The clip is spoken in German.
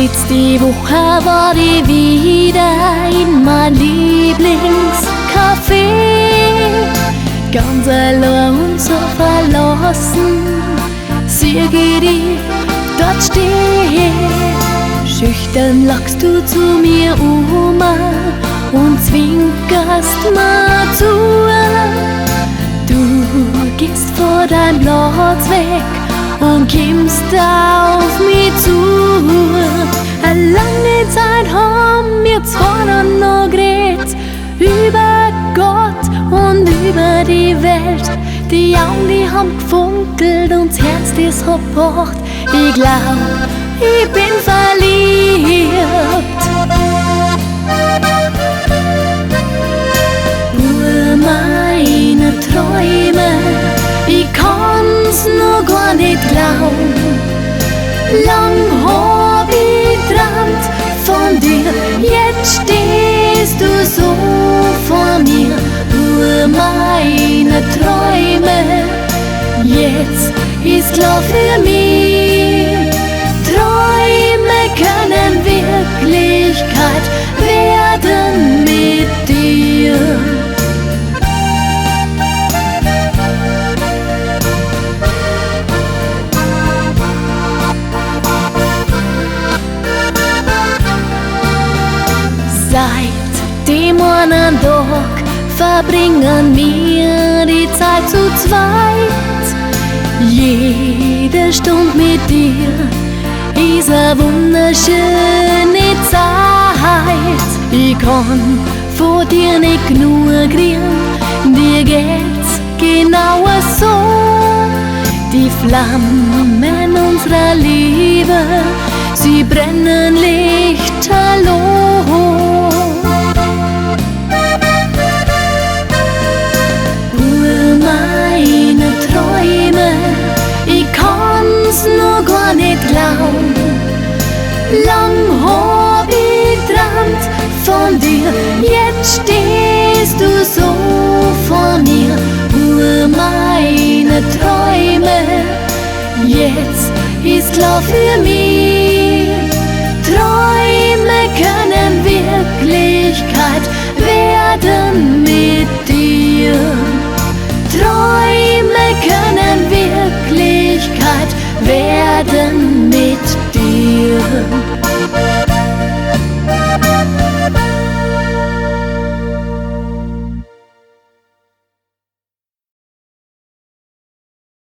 Letzte Woche war ich wieder in mein Lieblingscafé. Ganz allein und so verlassen, sieh ich dich dort stehen. Schüchtern lachst du zu mir und zwinkerst mir zu. Du gehst vor deinem Platz weg und kommst auf mich zu. Eine lange Zeit haben wir zwar dann noch geredet über Gott und über die Welt. Die Augen, die haben gefunkelt und das Herz, das hat pocht. Ich glaub, ich bin verliebt. Nur meine Träume, ich kann's noch gar nicht glauben. Lang hab ich träumt von dir, jetzt stehst du so vor mir. Nur meine Träume, jetzt ist klar für mich. Träume können Wirklichkeit werden mit dir. Seit dem einen Tag verbringen wir die Zeit zu zweit. Jede Stunde mit dir ist eine wunderschöne Zeit. Ich kann von dir nicht genug kriegen, dir geht's genauer so. Die Flammen unserer Liebe, sie brennen lichterloh. Nur meine Träume, ich kann's noch gar nicht glauben. Lang hab ich träumt von dir, jetzt stehst du so vor mir. Nur meine Träume, jetzt ist klar für mich. Träume können Wirklichkeit werden mit dir. Träume können Wirklichkeit werden mit dir.